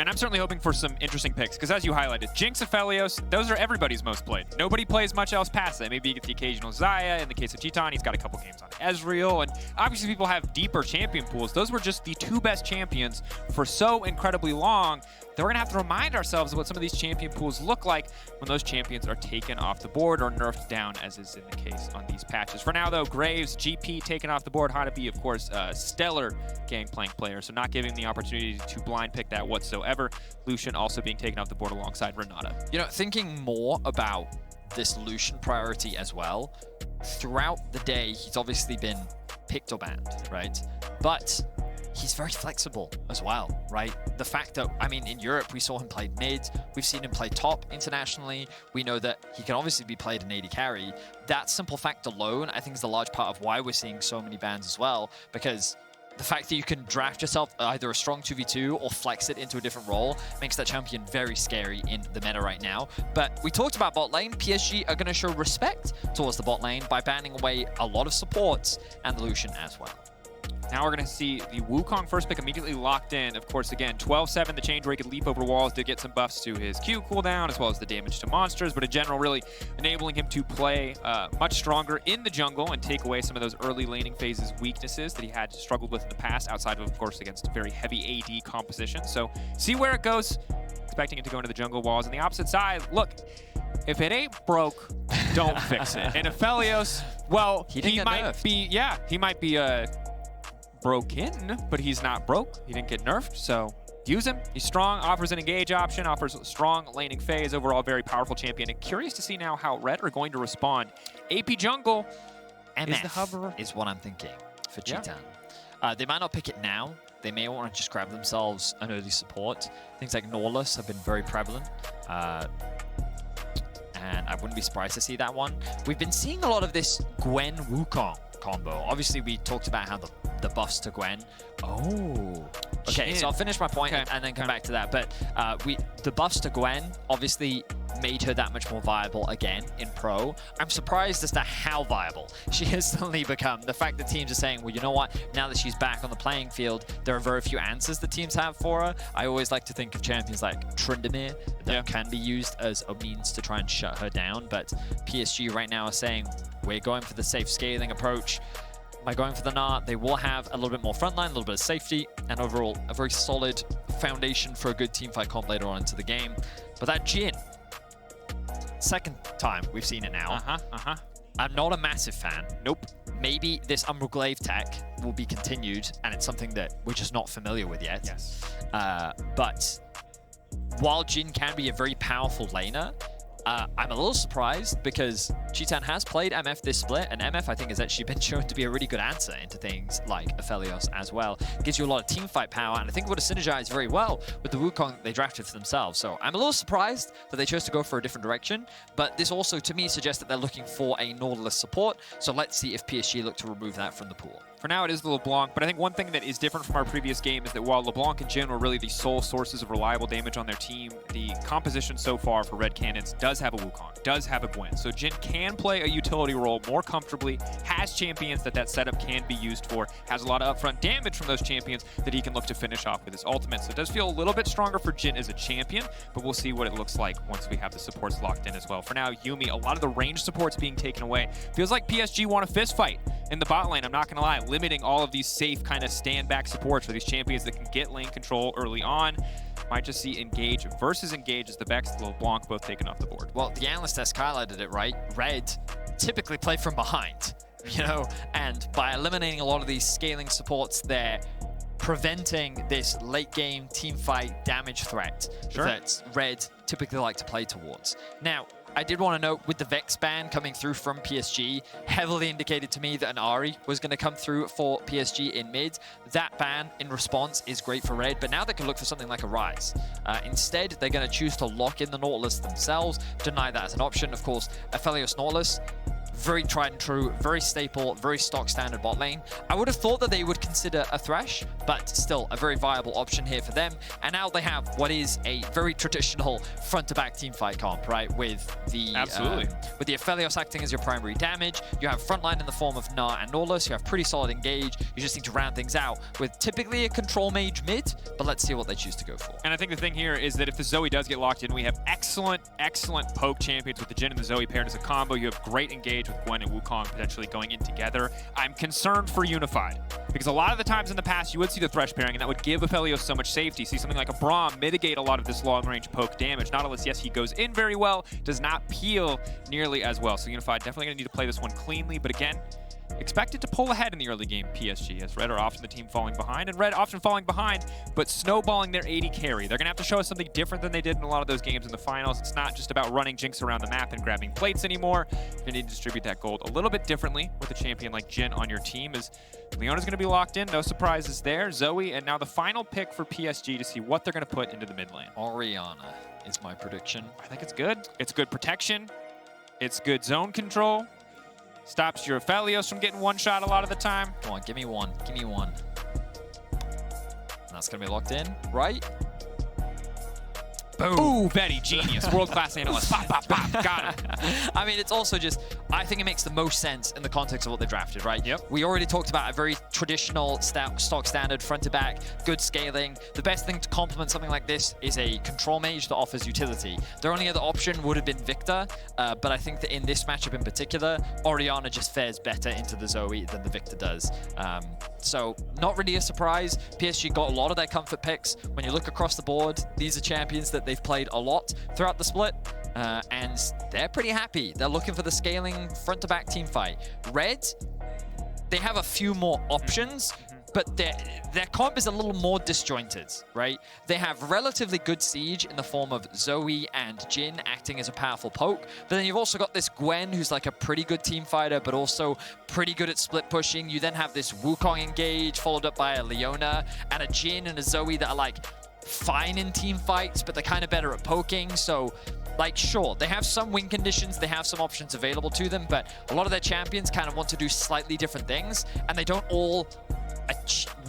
And I'm certainly hoping for some interesting picks, because as you highlighted, Jinx, Aphelios, those are everybody's most played. Nobody plays much else past that. Maybe you get the occasional Xayah. In the case of Titan, he's got a couple games on Ezreal. And obviously people have deeper champion pools. Those were just the 2 best champions for so incredibly long that we're going to have to remind ourselves of what some of these champion pools look like when those champions are taken off the board or nerfed down, as is in the case on these patches. For now, though, Graves, GP taken off the board. Hanabi, of course, stellar Gangplank player, so not giving the opportunity to blind pick that whatsoever. Lucian also being taken off the board alongside Renata. You know, thinking more about this Lucian priority as well, throughout the day, he's obviously been picked or banned, right? But he's very flexible as well, right? The fact that, I mean, in Europe, we saw him play mid. We've seen him play top internationally. We know that he can obviously be played in AD carry. That simple fact alone, I think, is a large part of why we're seeing so many bans as well, because the fact that you can draft yourself either a strong 2v2 or flex it into a different role makes that champion very scary in the meta right now. But we talked about bot lane. PSG are going to show respect towards the bot lane by banning away a lot of supports and the Lucian as well. Now we're going to see the Wukong first pick immediately locked in. Of course, again, 12-7, the change where he could leap over walls to get some buffs to his Q cooldown, as well as the damage to monsters, but in general, really enabling him to play much stronger in the jungle and take away some of those early laning phases weaknesses that he had struggled with in the past, outside of course, against very heavy AD composition. So see where it goes. Expecting it to go into the jungle walls. On the opposite side, look, if it ain't broke, don't fix it. And Aphelios, well, he might be broken, but he's not broke. He didn't get nerfed, so use him. He's strong, offers an engage option, offers a strong laning phase, overall very powerful champion. And curious to see now how Red are going to respond. AP jungle MF is the hover. Is what I'm thinking for Chitan. Yeah. They might not pick it now. They may want to just grab themselves an early support. Things like Norless have been very prevalent. And I wouldn't be surprised to see that one. We've been seeing a lot of this Gwen Wukong combo. Obviously, we talked about how the buffs to Gwen. Oh. Okay, so I'll finish my point and then come back to that. But the buffs to Gwen obviously made her that much more viable again in Pro. I'm surprised as to how viable she has suddenly become. The fact that teams are saying, well, you know what? Now that she's back on the playing field, there are very few answers that teams have for her. I always like to think of champions like Tryndamere that can be used as a means to try and shut her down. But PSG right now are saying, we're going for the safe scaling approach. By going for the Gnar, they will have a little bit more frontline, a little bit of safety, and overall a very solid foundation for a good teamfight comp later on into the game. But that Jhin, second time we've seen it now. I'm not a massive fan. Nope. Maybe this Umbral Glaive tech will be continued, and it's something that we're just not familiar with yet. Yes. But while Jhin can be a very powerful laner, I'm a little surprised because Chitan has played MF this split, and MF I think has actually been shown to be a really good answer into things like Aphelios as well. It gives you a lot of team fight power, and I think it would have synergized very well with the Wukong that they drafted for themselves. So I'm a little surprised that they chose to go for a different direction, but this also to me suggests that they're looking for a Nautilus support. So let's see if PSG look to remove that from the pool. For now, it is the LeBlanc, but I think one thing that is different from our previous game is that while LeBlanc and Jhin were really the sole sources of reliable damage on their team, the composition so far for Red Cannons does have a Wukong, does have a Gwen. So Jhin can play a utility role more comfortably, has champions that setup can be used for, has a lot of upfront damage from those champions that he can look to finish off with his ultimate. So it does feel a little bit stronger for Jhin as a champion, but we'll see what it looks like once we have the supports locked in as well. For now, Yuumi, a lot of the range supports being taken away. Feels like PSG want a fist fight in the bot lane, I'm not going to lie, limiting all of these safe kind of stand-back supports for these champions that can get lane control early on. Might just see Engage versus Engage as the Vex, the LeBlanc both taken off the board. Well, the analyst desk highlighted it, right? Red typically play from behind, you know, and by eliminating a lot of these scaling supports, they're preventing this late game team fight damage threat that Red typically like to play towards. Now, I did want to note, with the Vex ban coming through from PSG, heavily indicated to me that an Ahri was going to come through for PSG in mid. That ban, in response, is great for Red, but now they can look for something like a Ryze. Instead, they're going to choose to lock in the Nautilus themselves, deny that as an option. Of course, Aphelios Nautilus, very tried and true, very staple, very stock standard bot lane. I would have thought that they would consider a Thresh, but still a very viable option here for them. And now they have what is a very traditional front-to-back teamfight comp, right? With the with the Aphelios acting as your primary damage. You have frontline in the form of Gnar and Norless. You have pretty solid engage. You just need to round things out with typically a control mage mid, but let's see what they choose to go for. And I think the thing here is that if the Zoe does get locked in, we have excellent poke champions with the Jhin and the Zoe paired as a combo. You have great engage with Gwen and Wukong potentially going in together. I'm concerned for Unified because a lot of the times in the past you would see the Thresh pairing and that would give Aphelios so much safety. See something like a Braum mitigate a lot of this long-range poke damage. Nautilus, yes, he goes in very well, does not peel nearly as well. So Unified definitely going to need to play this one cleanly, but again, expected to pull ahead in the early game, PSG, as Red are often the team falling behind, and Red often falling behind, but snowballing their 80 carry. They're going to have to show us something different than they did in a lot of those games in the finals. It's not just about running Jinx around the map and grabbing plates anymore. You need to distribute that gold a little bit differently with a champion like Jhin on your team, as Leona's going to be locked in. No surprises there. Zoe, and now the final pick for PSG to see what they're going to put into the mid lane. Orianna is my prediction. I think it's good. It's good protection. It's good zone control. Stops your Aphelios from getting one shot a lot of the time. Come on, give me one. Give me one. And that's going to be locked in, right? Boom. Ooh, Betty, genius. World-class analyst. Pop, pop, pop. Got him. I mean, it's also just, I think it makes the most sense in the context of what they drafted, right? Yep. We already talked about a very traditional stock standard front to back, good scaling. The best thing to complement something like this is a control mage that offers utility. Their only other option would have been Victor, but I think that in this matchup in particular, Orianna just fares better into the Zoe than the Victor does. So not really a surprise. PSG got a lot of their comfort picks. When you look across the board, these are champions that they've played a lot throughout the split, and they're pretty happy. They're looking for the scaling front-to-back team fight. Red, they have a few more options, but their comp is a little more disjointed, right? They have relatively good siege in the form of Zoe and Jhin acting as a powerful poke, but then you've also got this Gwen who's like a pretty good team fighter, but also pretty good at split pushing. You then have this Wukong engage followed up by a Leona and a Jhin and a Zoe that are like fine in team fights, but they're kind of better at poking. So like, sure, they have some win conditions, they have some options available to them, but a lot of their champions kind of want to do slightly different things, and they don't all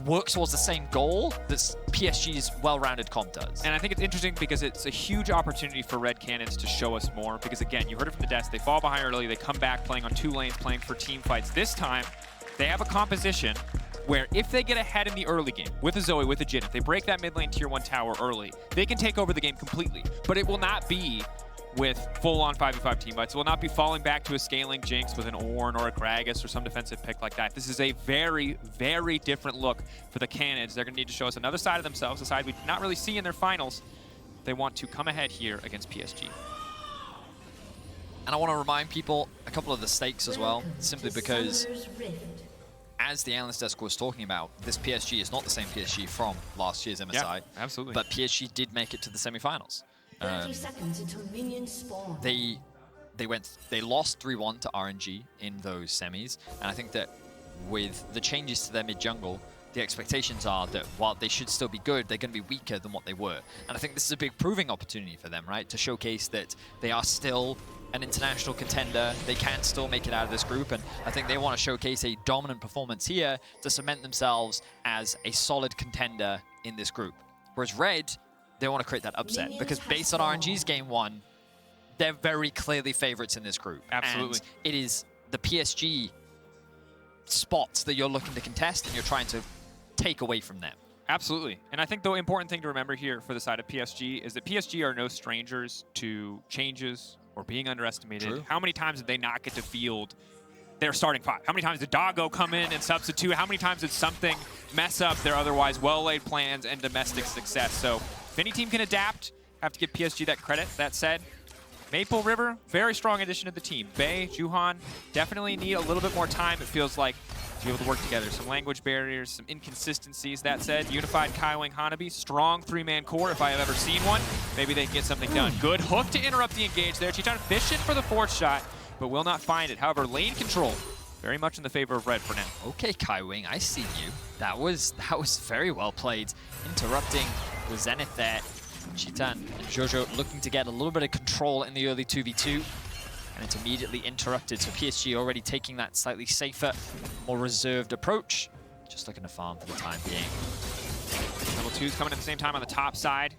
work towards the same goal that PSG's well-rounded comp does. And I think it's interesting because it's a huge opportunity for Red Cannons to show us more, because again, you heard it from the desk, they fall behind early, they come back playing on 2 lanes, playing for team fights. This time, they have a composition where if they get ahead in the early game with a Zoe, with a Jhin, if they break that mid lane tier 1 tower early, they can take over the game completely. But it will not be with full-on 5v5 team fights. It will not be falling back to a scaling Jinx with an Ornn or a Gragas or some defensive pick like that. This is a very, very different look for the Cannons. They're going to need to show us another side of themselves, a side we did not really see in their finals. They want to come ahead here against PSG. And I want to remind people a couple of the stakes as well, simply because as the analyst desk was talking about, this PSG is not the same PSG from last year's MSI. Yeah, absolutely. But PSG did make it to the semifinals. 30 seconds until minions spawn. They lost 3-1 to RNG in those semis, and I think that with the changes to their mid jungle, the expectations are that while they should still be good, they're going to be weaker than what they were. And I think this is a big proving opportunity for them, right? To showcase that they are still an international contender. They can still make it out of this group, and I think they want to showcase a dominant performance here to cement themselves as a solid contender in this group. Whereas Red, they want to create that upset, because based on RNG's game 1, they're very clearly favorites in this group. Absolutely. And it is the PSG spots that you're looking to contest and you're trying to take away from them. Absolutely. And I think the important thing to remember here for the side of PSG is that PSG are no strangers to changes or being underestimated. True. How many times did they not get to field their starting 5? How many times did Doggo come in and substitute? How many times did something mess up their otherwise well-laid plans and domestic success? So if any team can adapt, have to give PSG that credit. That said, Maple River, very strong addition to the team. Bay, Juhan, definitely need a little bit more time, it feels like, to be able to work together. Some language barriers, some inconsistencies. That said, Unified, Kaiwing, Hanabi, strong 3-man core if I have ever seen one. Maybe they can get something done. Good hook to interrupt the engage there. Chitan fishing for the 4th shot, but will not find it. However, lane control, very much in the favor of Red for now. Okay, Kaiwing, I see you. That was very well played. Interrupting the Zenith there. Chitan and Jojo looking to get a little bit of control in the early 2v2. and it's immediately interrupted. So PSG already taking that slightly safer, more reserved approach. Just looking to farm for the time being. Level 2's coming at the same time on the top side.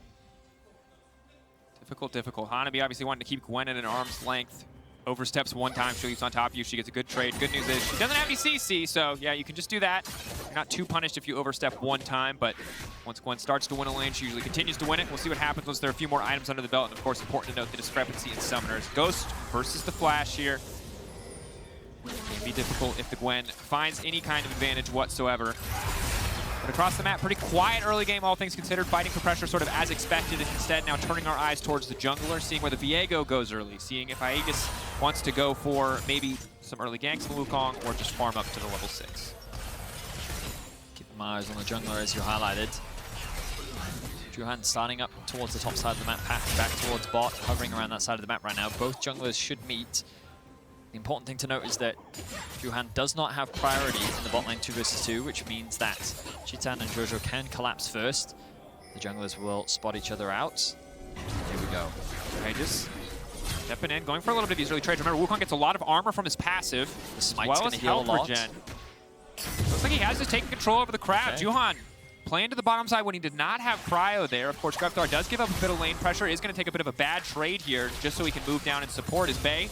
Difficult. Hanabi obviously wanting to keep Gwen at an arm's length. Oversteps one time, she leaves on top of you, she gets a good trade. Good news is she doesn't have any CC, so yeah, you can just do that. You're not too punished if you overstep one time, but once Gwen starts to win a lane, she usually continues to win it. We'll see what happens once there are a few more items under the belt, and of course, important to note the discrepancy in summoners. Ghost versus the Flash here. It can be difficult if the Gwen finds any kind of advantage whatsoever. But across the map, pretty quiet early game, all things considered. Fighting for pressure sort of as expected. Instead, now turning our eyes towards the jungler, seeing where the Viego goes early, seeing if Aegis wants to go for maybe some early ganks in Wukong or just farm up to the level 6. Keeping my eyes on the jungler as you highlighted. Juhan starting up towards the top side of the map, path back towards bot, hovering around that side of the map right now. Both junglers should meet. The important thing to note is that Juhan does not have priority in the bot lane 2 versus 2, which means that Chitan and Jojo can collapse first. The junglers will spot each other out. Here we go. Aegis stepping in, going for a little bit of these early trades. Remember, Wukong gets a lot of armor from his passive, The as smite's well gonna as heal a health lot. regen. Looks like he has just taken control over the crowd. Okay. Juhan playing to the bottom side when he did not have cryo there. Of course, Greftar does give up a bit of lane pressure. Is going to take a bit of a bad trade here just so he can move down and support his Bay.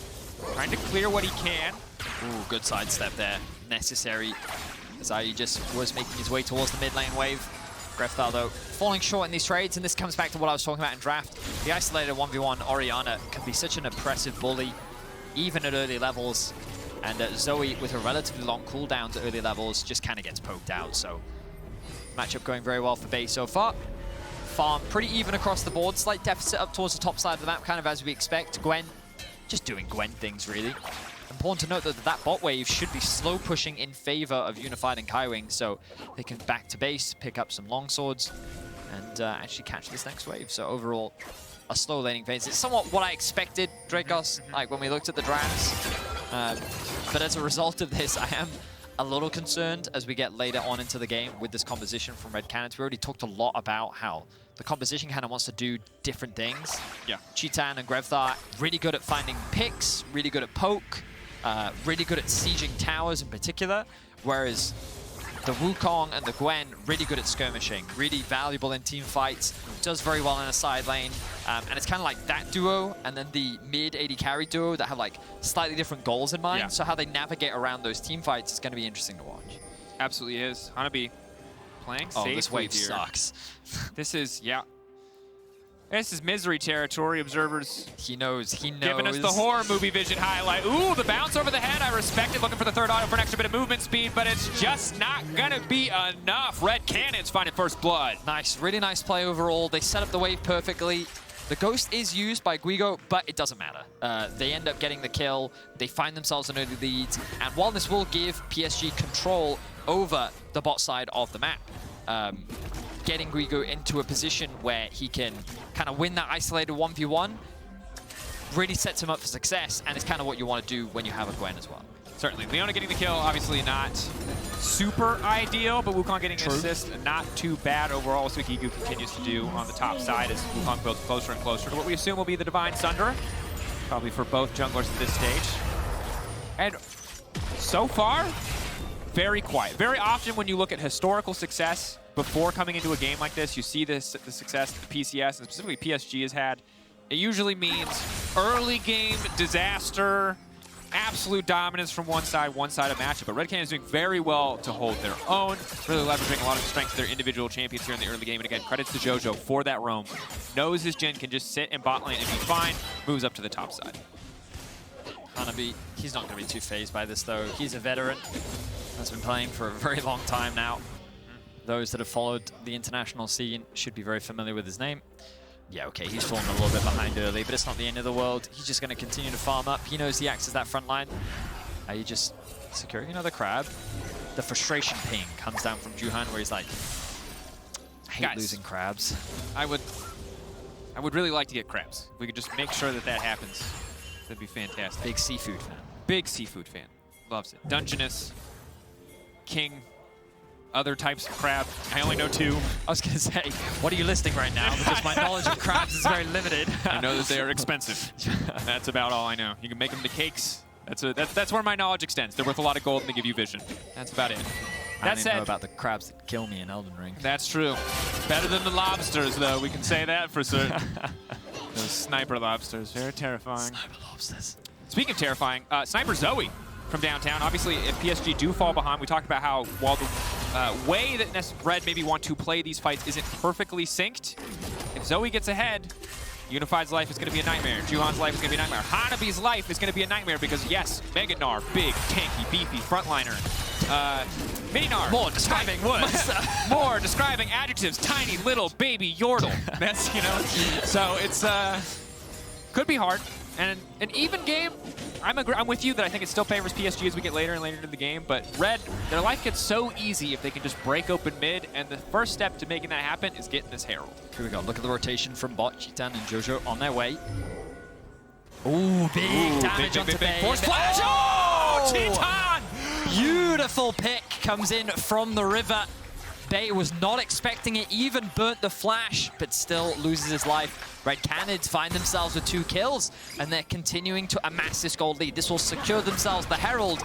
Trying to clear what he can. Ooh, good sidestep there. Necessary, as Aegis was making his way towards the mid lane wave. Greftar, though, falling short in these trades, and this comes back to what I was talking about in draft. The isolated 1v1 Orianna can be such an oppressive bully, even at early levels. And Zoe, with her relatively long cooldowns at early levels, just kind of gets poked out. So, matchup going very well for Bay so far. Farm pretty even across the board. Slight deficit up towards the top side of the map, kind of as we expect. Gwen, just doing Gwen things, really. Important to note that that bot wave should be slow pushing in favor of Unified and Kaiwing, so they can back to base, pick up some longswords, and actually catch this next wave. So overall, a slow laning phase. It's somewhat what I expected, Dracos, like when we looked at the drafts. But as a result of this, I am a little concerned as we get later on into the game with this composition from Red Cannons. We already talked a lot about how the composition kind of wants to do different things. Yeah. Chitan and Grevthar really good at finding picks, really good at poke, really good at sieging towers in particular, whereas the Wukong and the Gwen really good at skirmishing, really valuable in team fights, does very well in a side lane, and it's kind of like that duo and then the mid AD carry duo that have like slightly different goals in mind, Yeah. so how they navigate around those team fights is going to be interesting to watch. Absolutely is. Hanabi playing safely This wave here. sucks. This is, yeah. This is misery territory, observers. He knows. Giving us the horror movie vision highlight. Ooh, the bounce over the head. I respect it. Looking for the third auto for an extra bit of movement speed, but it's just not gonna be enough. Red Cannons finding first blood. Nice, really nice play overall. They set up the wave perfectly. The Ghost is used by Guigo, but it doesn't matter. They end up getting the kill. They find themselves an early lead. And while this will give PSG control over the bot side of the map, getting Guigo into a position where he can kind of win that isolated 1v1 really sets him up for success, and it's kind of what you want to do when you have a Gwen as well. Certainly. Leona getting the kill, obviously not super ideal, but Wukong getting an assist, not too bad overall. So Gigu continues to do on the top side as Wukong builds closer and closer to what we assume will be the Divine Sunderer, probably for both junglers at this stage. And so far, very quiet. Very often when you look at historical success before coming into a game like this, you see the success that the PCS and specifically PSG has had. It usually means early game disaster, absolute dominance from one side of matchup. But Red Cannon is doing very well to hold their own, really leveraging a lot of the strength of their individual champions here in the early game. And again, credits to Jojo for that roam. Knows his Jhin can just sit in bot lane and be fine, moves up to the top side. Hanabi, he's not going to be too phased by this though. He's a veteran that's been playing for a very long time now. Those that have followed the international scene should be very familiar with his name. Yeah, okay, he's fallen a little bit behind early, but it's not the end of the world. He's just going to continue to farm up. He knows he acts as that front line. Are you just securing another crab? The frustration ping comes down from Juhan where he's like, I hate losing crabs. I would really like to get crabs. If we could just make sure that that happens, that'd be fantastic. Big seafood fan. Big seafood fan. Loves it. Dungeness, king, other types of crab. I only know 2. I was going to say, what are you listing right now? Because my knowledge of crabs is very limited. I know that they are expensive. That's about all I know. You can make them into cakes. That's where my knowledge extends. They're worth a lot of gold and they give you vision. That's about it. I don't even know about the crabs that kill me in Elden Ring. That's true. Better than the lobsters, though. We can say that for certain. Those sniper lobsters, very terrifying. Sniper lobsters. Speaking of terrifying, Sniper Zoe from downtown. Obviously, if PSG do fall behind, we talked about how while the way that Red maybe want to play these fights isn't perfectly synced, if Zoe gets ahead, Unified's life is going to be a nightmare. Juhan's life is going to be a nightmare. Hanabi's life is going to be a nightmare because, yes, Mega Gnar, big, tanky, beefy, frontliner. Mini Gnar. More describing words. More describing adjectives. Tiny, little, baby, yordle. That's, you know. So it's, could be hard. And an even game, I'm with you that I think it still favors PSG as we get later and later into the game, but Red, their life gets so easy if they can just break open mid, and the first step to making that happen is getting this Herald. Here we go. Look at the rotation from bot. Chitan and Jojo on their way. Ooh, big damage onto Bay. Force flash! Oh, Chitan! Beautiful pick comes in from the river. Bay was not expecting it, even burnt the flash, but still loses his life. Red Canids find themselves with 2 kills, and they're continuing to amass this gold lead. This will secure themselves the Herald,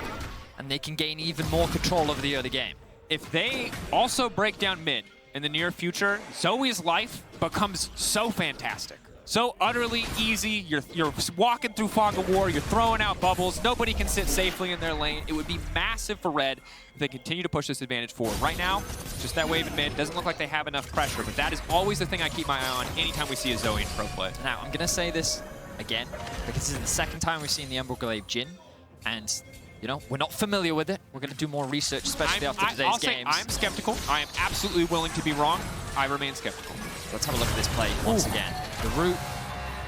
and they can gain even more control over the early game. If they also break down mid in the near future, Zoe's life becomes so fantastic. So utterly easy. You're walking through Fog of War, you're throwing out bubbles, nobody can sit safely in their lane. It would be massive for Red if they continue to push this advantage forward. Right now, just that wave in mid, doesn't look like they have enough pressure, but that is always the thing I keep my eye on anytime we see a Zoe in pro play. Now, I'm gonna say this again, because this is the second time we've seen the Emerald Glaive Jhin, and you know, we're not familiar with it. We're gonna do more research, especially after today's I'll games. say I'm skeptical. I am absolutely willing to be wrong. I remain skeptical. Let's have a look at this play once again. The root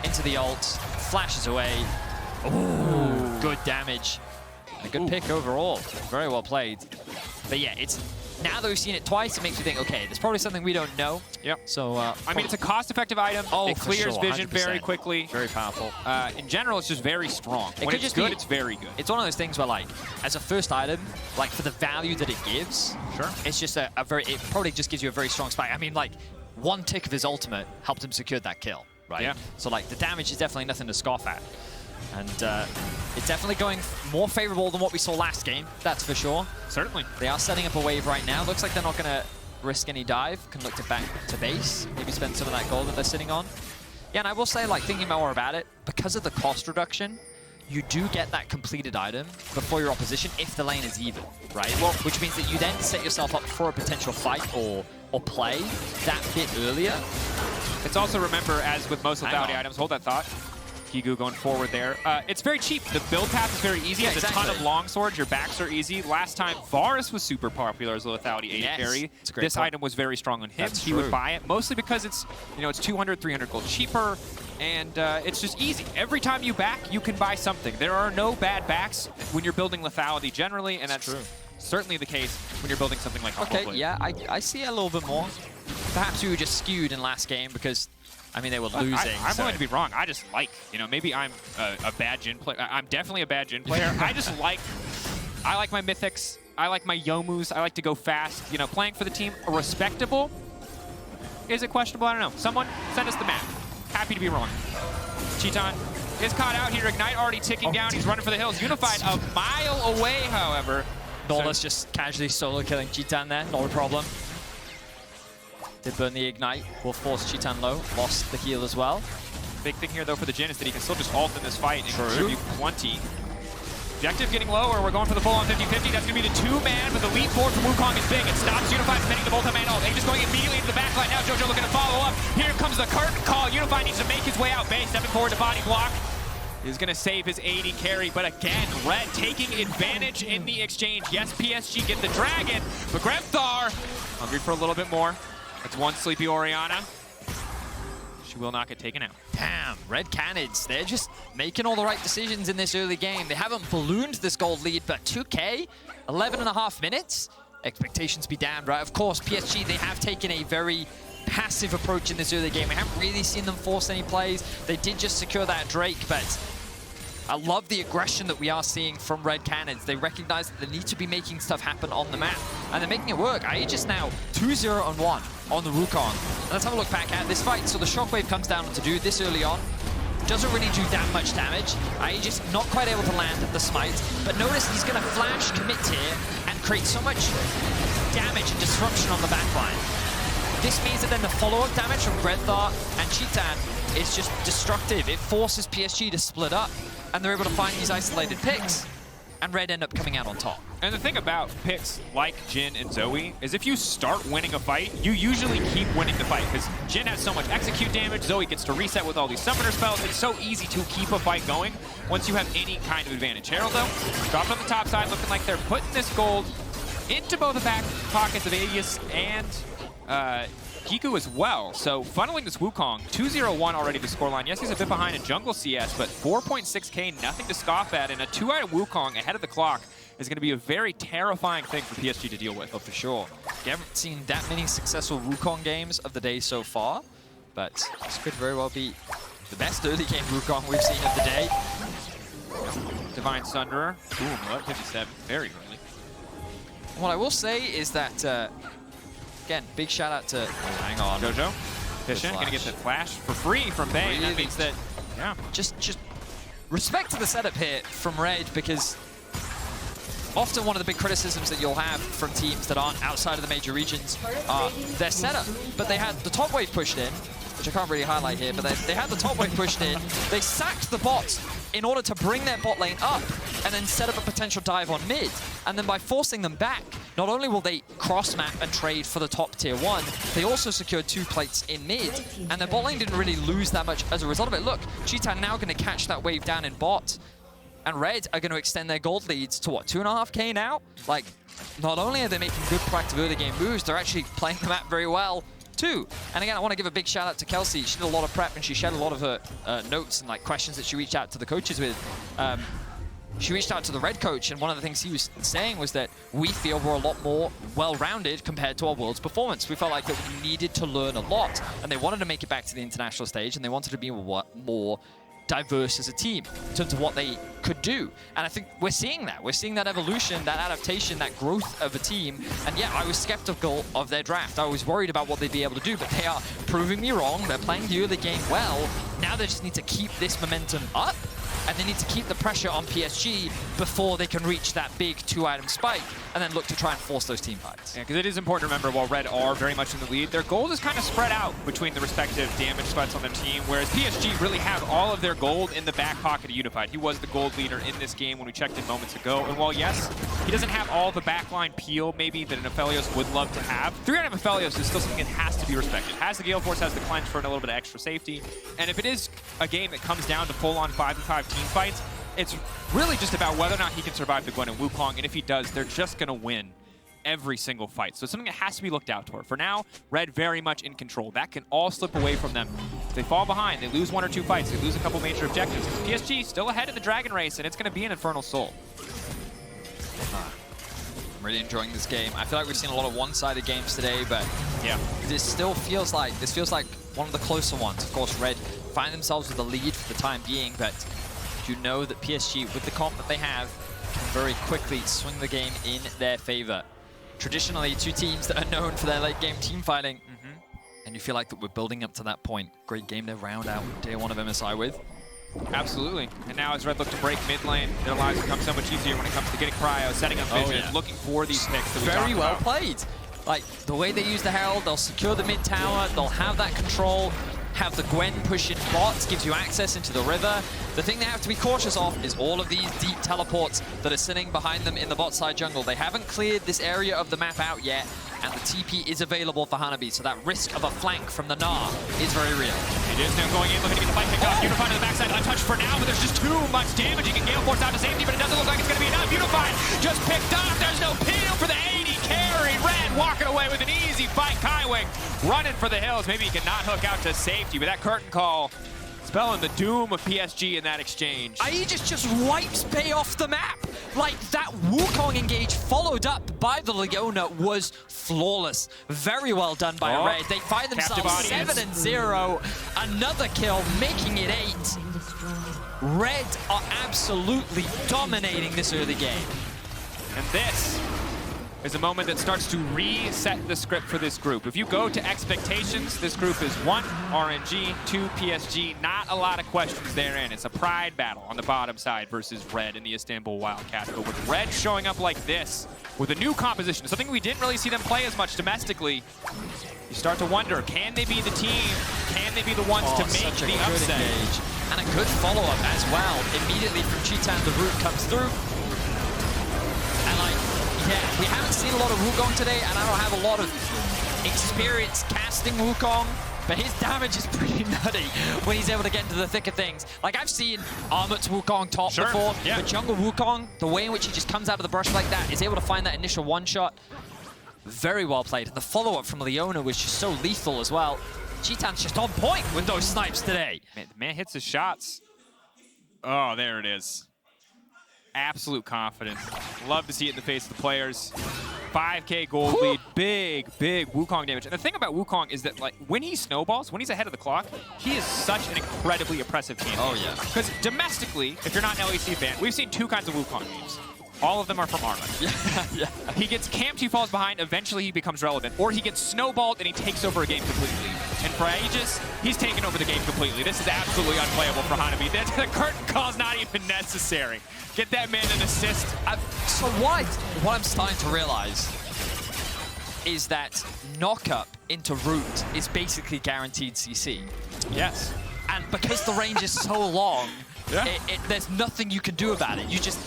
into the ult, flashes away. Ooh, good damage. A good pick overall. Very well played. But yeah, it's now that we've seen it twice, it makes me think, okay, there's probably something we don't know. Yep. So I mean, it's a cost-effective item. It clears vision 100%. very quickly. Very powerful. In general, it's just very strong. When it's good, it's very good. It's one of those things where, like, as a first item, like for the value that it gives, sure, it's just a very. It probably just gives you a very strong spike. I mean, like, one tick of his ultimate helped him secure that kill, right? Yeah. So like, the damage is definitely nothing to scoff at, and it's definitely going more favorable than what we saw last game. That's for sure. Certainly. They are setting up a wave right now. Looks like they're not going to risk any dive. Can look to back to base. Maybe spend some of that gold that they're sitting on. Yeah, and I will say, like, thinking more about it, because of the cost reduction, you do get that completed item before your opposition if the lane is even, right? Well, which means that you then set yourself up for a potential fight or play that bit earlier. It's also, remember, as with most lethality items, hold that thought. Kigu going forward there. It's very cheap. The build path is very easy. There's a ton of long swords. Your backs are easy. Last time, Varus was super popular as a lethality AD carry. This item was very strong on him. He would buy it, mostly because it's, you know, it's 200, 300 gold cheaper, and it's just easy. Every time you back, you can buy something. There are no bad backs when you're building lethality generally, and that's certainly the case when you're building something like Humble Blade. Yeah, I see a little bit more. Perhaps we were just skewed in last game because, I mean, they were losing. I'm willing to be wrong. I just like, you know, maybe I'm a bad Jhin player. I'm definitely a bad Jhin player. I like my Mythics. I like my Yomus. I like to go fast. You know, playing for the team, respectable. Is it questionable? I don't know. Someone send us the map. Happy to be wrong. Chitan is caught out here. Ignite already ticking down. He's running for the hills. Unified a mile away, however. Nola's just casually solo killing Chitan there. Not a problem. Did burn the Ignite. Will force Chitan low. Lost the heal as well. Big thing here, though, for the Jhin is that he can still just ult in this fight and contribute plenty. Objective getting lower. We're going for the full-on 50-50. That's going to be the 2-man, but the lead forward from Wukong is big. It stops Unified from hitting the multi-man ult. Aegis going immediately into the backline. Now Jojo looking to follow up. Here comes the curtain call. Unified needs to make his way out. Bay stepping forward to body block. He's going to save his AD carry, but again, Red taking advantage in the exchange. Yes, PSG get the dragon, but Gremthar hungry for a little bit more. That's one sleepy Orianna. She will not get taken out. Damn, Red Canids, they're just making all the right decisions in this early game. They haven't ballooned this gold lead, but 2K, 11.5 minutes. Expectations be damned, right? Of course, PSG, they have taken a very passive approach in this early game. We haven't really seen them force any plays. They did just secure that Drake, but I love the aggression that we are seeing from Red Cannons. They recognize that they need to be making stuff happen on the map, and they're making it work. Aegis now 2-0-1 on the Wukong. And let's have a look back at this fight. So the Shockwave comes down to do this early on. Doesn't really do that much damage. Aegis not quite able to land the smite, but notice he's going to flash commit here and create so much damage and disruption on the backline. This means that then the follow-up damage from Redthar and Cheetan is just destructive. It forces PSG to split up, and they're able to find these isolated picks, and Red end up coming out on top. And the thing about picks like Jhin and Zoe is if you start winning a fight, you usually keep winning the fight, because Jhin has so much execute damage, Zoe gets to reset with all these summoner spells. It's so easy to keep a fight going once you have any kind of advantage. Herald, though, dropped on the top side, looking like they're putting this gold into both the back pockets of Aegis and Kiku as well. So funneling this Wukong, 2-0-1 already the scoreline. Yes, he's a bit behind in jungle CS, but 4.6k, nothing to scoff at, and a 2-item Wukong ahead of the clock is going to be a very terrifying thing for PSG to deal with. Oh, for sure. We haven't seen that many successful Wukong games of the day so far, but this could very well be the best early game Wukong we've seen of the day. Divine Sunderer, boom, what, 57, very early. What I will say is that, again, big shout out to, hang on. Jojo, Fishin, gonna get the flash for free from Bay. Really? That means that, yeah. Just respect to the setup here from Red, because often one of the big criticisms that you'll have from teams that aren't outside of the major regions are their setup. But they had the top wave pushed in, which I can't really highlight here, but they had the top wave pushed in. They sacked the bots in order to bring their bot lane up and then set up a potential dive on mid. And then by forcing them back, not only will they cross-map and trade for the top tier 1, they also secured 2 plates in mid, and their bot lane didn't really lose that much as a result of it. Look, Cheetan now going to catch that wave down in bot, and Red are going to extend their gold leads to what, 2.5k now? Like, not only are they making good proactive early game moves, they're actually playing the map very well too. And again, I want to give a big shout out to Kelsey. She did a lot of prep and she shared a lot of her notes and like questions that she reached out to the coaches with. She reached out to the Red coach, and one of the things he was saying was that we feel we're a lot more well-rounded compared to our Worlds performance. We felt like that we needed to learn a lot, and they wanted to make it back to the international stage, and they wanted to be more diverse as a team in terms of what they could do. And I think we're seeing that. We're seeing that evolution, that adaptation, that growth of a team. And yeah, I was skeptical of their draft. I was worried about what they'd be able to do, but they are proving me wrong. They're playing the early game well. Now they just need to keep this momentum up, and they need to keep the pressure on PSG before they can reach that big 2-item spike and then look to try and force those team fights. Yeah, because it is important to remember, while Red are very much in the lead, their gold is kind of spread out between the respective damage spots on their team, whereas PSG really have all of their gold in the back pocket of Unified. He was the gold leader in this game when we checked in moments ago, and while yes, he doesn't have all the backline peel maybe that an Aphelios would love to have, 3-item Aphelios is still something that has to be respected. Has the Gale Force, has the cleanse for a little bit of extra safety, and if it is a game that comes down to full-on 5v5 team fights, it's really just about whether or not he can survive the Gwen and Wukong, and if he does, they're just going to win every single fight. So it's something that has to be looked out for. For now, Red very much in control. That can all slip away from them. If they fall behind, they lose 1 or 2 fights, they lose a couple major objectives. PSG still ahead in the Dragon Race, and it's going to be an Infernal Soul. I'm really enjoying this game. I feel like we've seen a lot of one-sided games today, but yeah, this feels like one of the closer ones. Of course, Red find themselves with the lead for the time being, but you know that PSG, with the comp that they have, can very quickly swing the game in their favor. Traditionally, 2 teams that are known for their late game team fighting, and you feel like that we're building up to that point. Great game to round out day 1 of MSI with. Absolutely. And now as Red look to break mid lane, their lives become so much easier when it comes to getting cryo, setting up vision, looking for these picks that we Very well about. Played. Like, the way they use the Herald, they'll secure the mid tower, they'll have that control, have the Gwen push in bots, gives you access into the river. The thing they have to be cautious of is all of these deep teleports that are sitting behind them in the bot side jungle. They haven't cleared this area of the map out yet, and the TP is available for Hanabi, so that risk of a flank from the Gnar is very real. It is now going in, looking to get the fight picked off. Unified on the backside, untouched for now, but there's just too much damage. He can Gale Force out to safety, but it doesn't look like it's going to be enough. Unified just picked off. There's no peel for the 80 carry. Red walking away with an easy fight. Kaiwing running for the hills. Maybe he cannot hook out to safety, but that curtain call Spelling the doom of PSG in that exchange. Aegis just wipes Bay off the map. Like, that Wukong engage followed up by the Leona was flawless. Very well done by Red. They find themselves 7-0. Another kill, making it 8. Red are absolutely dominating this early game. And this is a moment that starts to reset the script for this group. If you go to expectations, this group is 1 RNG, 2 PSG. Not a lot of questions therein. It's a pride battle on the bottom side versus Red in the Istanbul Wildcats. But with Red showing up like this, with a new composition, something we didn't really see them play as much domestically, you start to wonder, can they be the team? Can they be the ones to make the upset? Engage. And a good follow-up as well. Immediately from Cheetan, the root comes through. And like, yeah, we haven't seen a lot of Wukong today, and I don't have a lot of experience casting Wukong, but his damage is pretty nutty when he's able to get into the thick of things. Like, I've seen Armut's Wukong top before, but Jungle Wukong, the way in which he just comes out of the brush like that, is able to find that initial one-shot. Very well played. And the follow-up from Leona was just so lethal as well. Cheetan's just on point with those snipes today. Man, the man hits his shots. Oh, there it is. Absolute confidence. Love to see it in the face of the players. 5K gold lead, big Wukong damage. And the thing about Wukong is that, like, when he snowballs, when he's ahead of the clock, he is such an incredibly oppressive champion. Oh, yeah. Because domestically, if you're not an LEC fan, we've seen 2 kinds of Wukong games. All of them are from Armut. Yeah. He gets camped, he falls behind, eventually he becomes relevant. Or he gets snowballed and he takes over a game completely. And for Aegis, he's taken over the game completely. This is absolutely unplayable for Hanabi. The curtain call's not even necessary. Get that man an assist. So what I'm starting to realize is that knockup into root is basically guaranteed CC. Yes. And because the range is so long, there's nothing you can do about it. You just...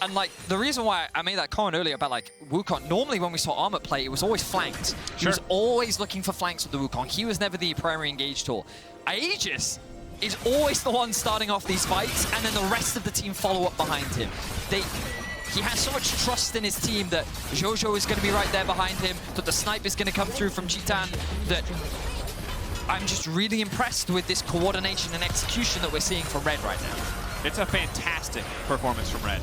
And like, the reason why I made that comment earlier about, like, Wukong, normally when we saw Armut play, it was always flanked. He was always looking for flanks with the Wukong. He was never the primary engage tool. Aegis is always the one starting off these fights, and then the rest of the team follow up behind him. He has so much trust in his team that Jojo is going to be right there behind him, that the snipe is going to come through from Cheetan, that I'm just really impressed with this coordination and execution that we're seeing from Red right now. It's a fantastic performance from Red.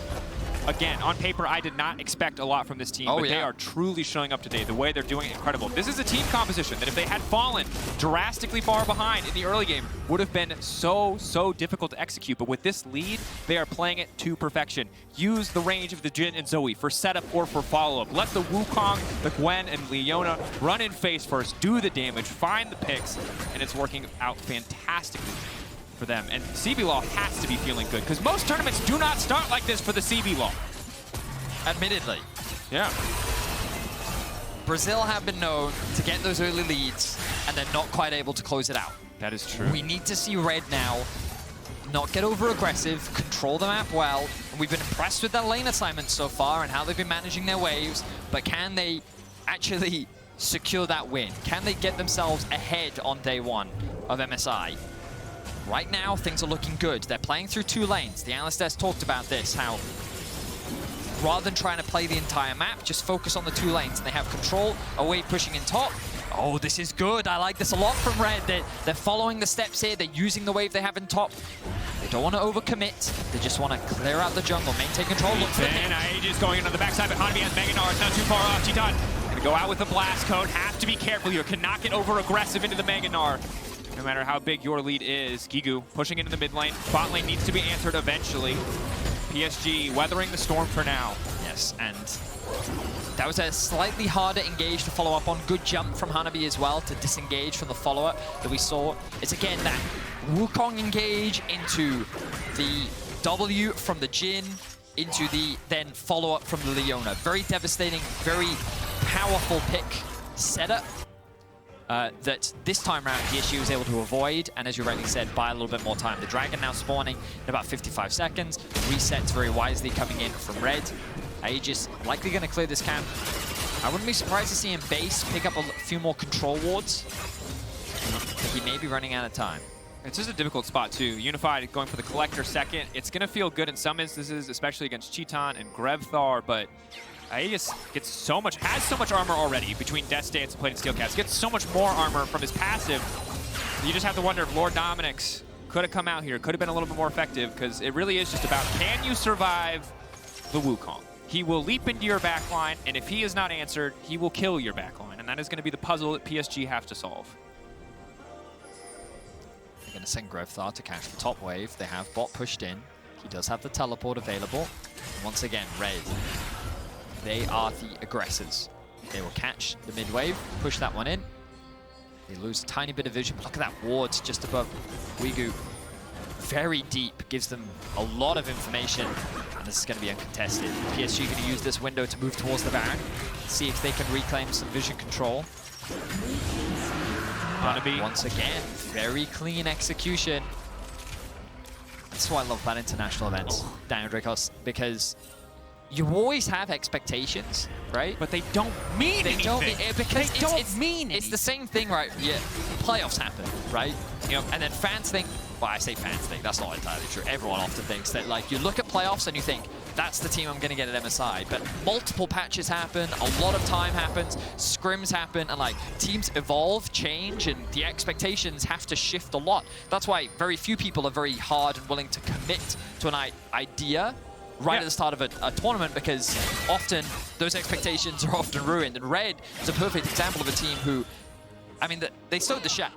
Again, on paper, I did not expect a lot from this team, but they are truly showing up today. The way they're doing it, incredible. This is a team composition that if they had fallen drastically far behind in the early game, would have been so difficult to execute. But with this lead, they are playing it to perfection. Use the range of the Jhin and Zoe for setup or for follow-up. Let the Wukong, the Gwen, and Leona run in face first, do the damage, find the picks, and it's working out fantastically for them. And CBLOL has to be feeling good, because most tournaments do not start like this for the CBLOL. Admittedly. Yeah. Brazil have been known to get those early leads, and they're not quite able to close it out. That is true. We need to see Red now not get over-aggressive, control the map well. And we've been impressed with their lane assignments so far and how they've been managing their waves, but can they actually secure that win? Can they get themselves ahead on day 1 of MSI? Right now, things are looking good. They're playing through 2 lanes. The analyst has talked about this, how rather than trying to play the entire map, just focus on the 2 lanes. And they have control, a wave pushing in top. Oh, this is good. I like this a lot from Red. They're following the steps here. They're using the wave they have in top. They don't want to overcommit. They just want to clear out the jungle, maintain control. Look for the and Aegis going into the backside, but Hanabi has Mega Gnar. It's not too far off. Cheetan gonna go out with the blast code. Have to be careful here. Cannot get over-aggressive into the Mega Gnar. No matter how big your lead is. Gigu pushing into the mid lane. Bot lane needs to be answered eventually. PSG weathering the storm for now. Yes, and that was a slightly harder engage to follow up on. Good jump from Hanabi as well to disengage from the follow-up that we saw. It's again that Wukong engage into the W from the Jhin, into the then follow-up from the Leona. Very devastating, very powerful pick setup. That this time around PSG was able to avoid, and as you rightly said, buy a little bit more time. The Dragon now spawning in about 55 seconds. Resets very wisely coming in from Red. Aegis likely going to clear this camp. I wouldn't be surprised to see him base pick up a few more control wards. But he may be running out of time. It's just a difficult spot too. Unified going for the Collector second. It's going to feel good in some instances, especially against Cheetan and Grevthar, but Aegis has so much armor already between Death Stance and Plated Steel Cast. Gets so much more armor from his passive. You just have to wonder if Lord Dominik's could have come out here, could have been a little bit more effective, because it really is just about, can you survive the Wukong? He will leap into your backline, and if he is not answered, he will kill your backline, and that is going to be the puzzle that PSG have to solve. They're going to send Grevthar to catch the top wave. They have bot pushed in. He does have the teleport available. Once again, Red, they are the aggressors. They will catch the mid wave, push that one in. They lose a tiny bit of vision. Look at that ward just above Wigu. Very deep, gives them a lot of information. And this is going to be uncontested. PSG going to use this window to move towards the Baron. See if they can reclaim some vision control. Once again, very clean execution. That's why I love about international events, Daniel Dracos, because you always have expectations, right? But they don't mean anything. Because they don't mean anything. It's the same thing, right? Yeah, playoffs happen, right? You know, and then fans think, well, I say fans think, that's not entirely true. Everyone often thinks that, like, you look at playoffs and you think, that's the team I'm going to get at MSI. But multiple patches happen, a lot of time happens, scrims happen, and, like, teams evolve, change, and the expectations have to shift a lot. That's why very few people are very hard and willing to commit to an idea right at the start of a tournament, because often those expectations are often ruined. And Red is a perfect example of a team who, I mean, they sowed the shot.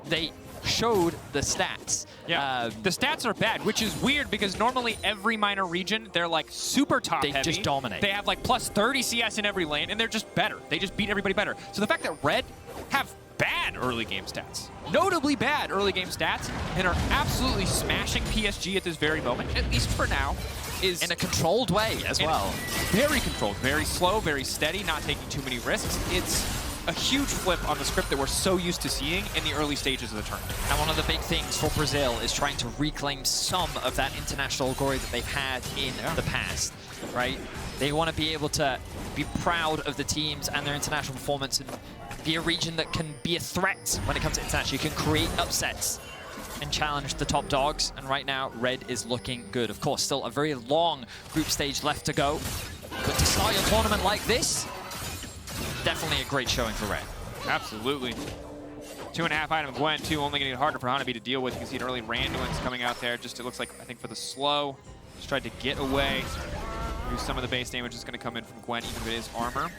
They showed the stats. Yeah, the stats are bad, which is weird because normally every minor region, they're like super top heavy. They just dominate. They have like plus 30 CS in every lane, and they're just better. They just beat everybody better. So the fact that Red have bad early game stats, notably bad early game stats, and are absolutely smashing PSG at this very moment, at least for now, is in a controlled way as well. Very controlled, very slow, very steady, not taking too many risks. It's a huge flip on the script that we're so used to seeing in the early stages of the tournament. And one of the big things for Brazil is trying to reclaim some of that international glory that they've had in the past, right? They want to be able to be proud of the teams and their international performance and be a region that can be a threat when it comes to international. You can create upsets and challenge the top dogs, and right now Red is looking good. Of course, still a very long group stage left to go, but to start your tournament like this, definitely a great showing for Red. Absolutely. 2.5 item Gwen, 2 only getting it harder for Hanabi to deal with. You can see an early Randuin's coming out there. Just, it looks like, I think for the slow, just tried to get away. Use some of the base damage is going to come in from Gwen, even if it is armor.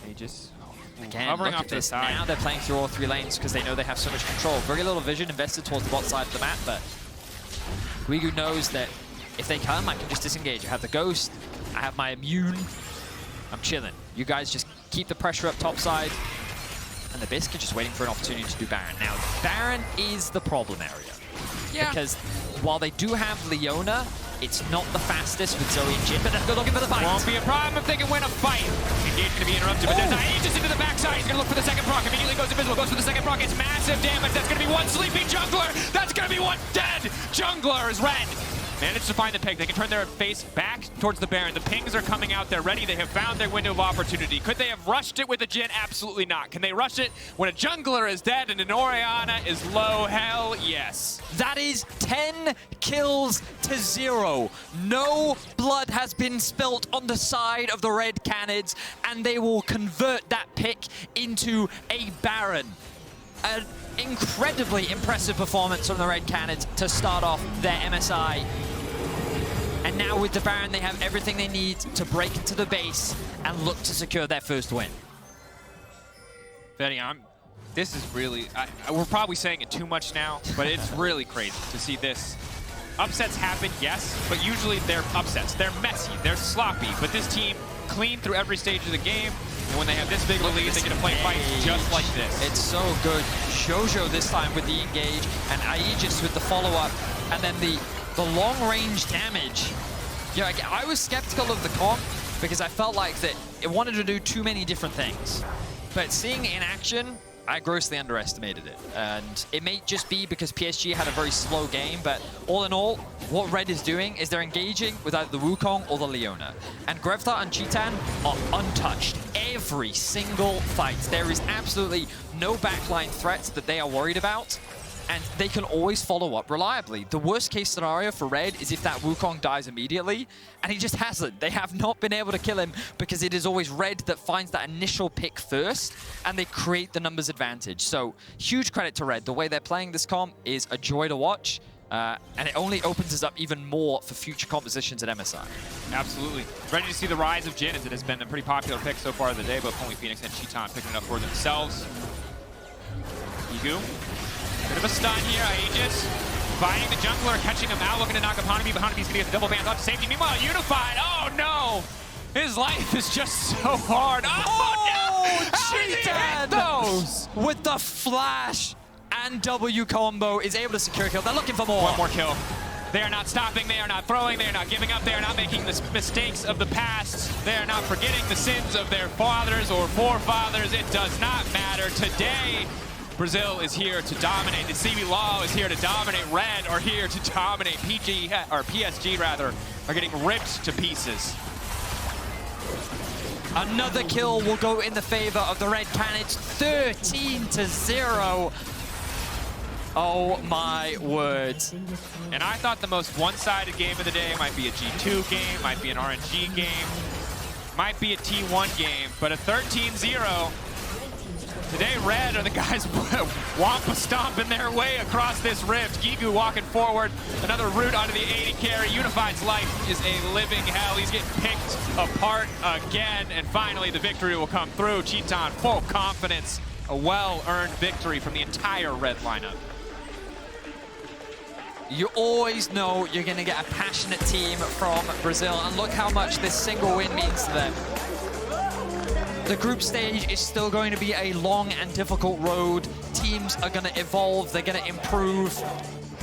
Aegis. Again, look at this. Now they're playing through all 3 lanes because they know they have so much control. Very little vision invested towards the bot side of the map, but Guigu knows that if they come, I can just disengage. I have the Ghost, I have my Immune, I'm chilling. You guys just keep the pressure up top side, and the Biscuit just waiting for an opportunity to do Baron. Now, Baron is the problem area. Yeah. Because while they do have Leona, it's not the fastest with Zoe and Jin, but they're looking for the fight. Won't be a problem if they can win a fight. Engage going to be interrupted, but there's Aegis into the backside. He's going to look for the second proc. Immediately goes invisible, goes for the second proc. It's massive damage. That's going to be one sleeping jungler. That's going to be one dead jungler as Red managed to find the pig. They can turn their face back towards the Baron. The pings are coming out there ready. They have found their window of opportunity. Could they have rushed it with a Jin? Absolutely not. Can they rush it when a jungler is dead and an Orianna is low? Hell yes. That is 10 kills to 0. No blood has been spilt on the side of the Red Canids, and they will convert that pick into a Baron. An incredibly impressive performance from the Red Canids to start off their MSI. And now with the Baron, they have everything they need to break into the base and look to secure their first win. Betty, this is really, we're probably saying it too much now, but it's really crazy to see this. Upsets happen, yes, but usually they're upsets. They're messy, they're sloppy, but this team clean through every stage of the game, and when they have this big of a lead, they get to play fights just like this. It's so good. Jojo this time with the engage, and Aegis with the follow-up, and then the long-range damage. You know, I was skeptical of the comp because I felt like that it wanted to do too many different things. But seeing it in action, I grossly underestimated it. And it may just be because PSG had a very slow game, but all in all, what Red is doing is they're engaging with either the Wukong or the Leona. And Grevthar and Cheetan are untouched every single fight. There is absolutely no backline threats that they are worried about. and they can always follow up reliably. The worst case scenario for Red is if that Wukong dies immediately, and he just hasn't. They have not been able to kill him because it is always Red that finds that initial pick first, and they create the numbers advantage. So huge credit to Red. The way they're playing this comp is a joy to watch, and it only opens us up even more for future compositions at MSI. Absolutely. Ready to see the rise of Jhin, as it has been a pretty popular pick so far of the day, both Holy Phoenix and Cheeton picking it up for themselves. Igu. Bit of a stun here, Aegis. Finding the jungler, catching him out, looking to knock upon him. Behind him, he's gonna get the double bans off to safety. Meanwhile, Unified, oh no! His life is just so hard. Oh no! How did he hit those? With the flash and W combo, is able to secure a kill. They're looking for more. One more kill. They are not stopping, they are not throwing, they are not giving up, they are not making the mistakes of the past. They are not forgetting the sins of their fathers or forefathers. It does not matter. Today, Brazil is here to dominate. The CB Law is here to dominate. Red are here to dominate. PSG rather, are getting ripped to pieces. Another kill will go in the favor of the Red Canids. 13-0. Oh my word. And I thought the most one-sided game of the day might be a G2 game, might be an RNG game, might be a T1 game, but a 13-0. Today, Red are the guys wampa stomping their way across this rift. Gigu walking forward, another route onto the AD carry. Unified's life is a living hell. He's getting picked apart again, and finally the victory will come through. Cheeton, full confidence, a well-earned victory from the entire Red lineup. You always know you're going to get a passionate team from Brazil, and look how much this single win means to them. The group stage is still going to be a long and difficult road. Teams are going to evolve, they're going to improve,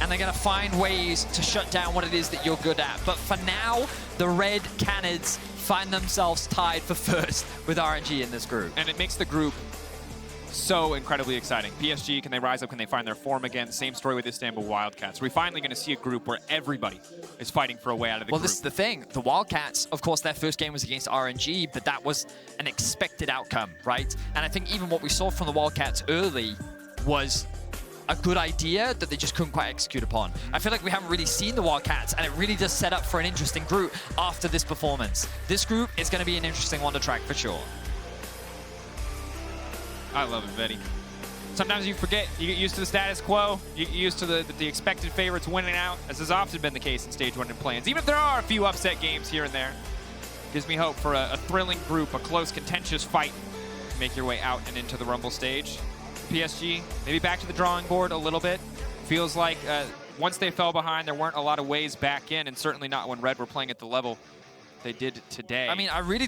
and they're going to find ways to shut down what it is that you're good at. But for now, the Red Canids find themselves tied for first with RNG in this group. And it makes the group so incredibly exciting. PSG, can they rise up? Can they find their form again? Same story with Istanbul Wildcats. We're finally going to see a group where everybody is fighting for a way out of the group. Well, this is the thing. The Wildcats, of course, their first game was against RNG, but that was an expected outcome, right? And I think even what we saw from the Wildcats early was a good idea that they just couldn't quite execute upon. I feel like we haven't really seen the Wildcats, and it really does set up for an interesting group after this performance. This group is going to be an interesting one to track for sure. I love it, Betty. Sometimes you forget, you get used to the status quo, you get used to the expected favorites winning out, as has often been the case in Stage 1 in play-ins. Even if there are a few upset games here and there, gives me hope for a thrilling group, a close, contentious fight to make your way out and into the Rumble stage. PSG, maybe back to the drawing board a little bit. Feels like once they fell behind, there weren't a lot of ways back in, and certainly not when Red were playing at the level they did today. I mean, I really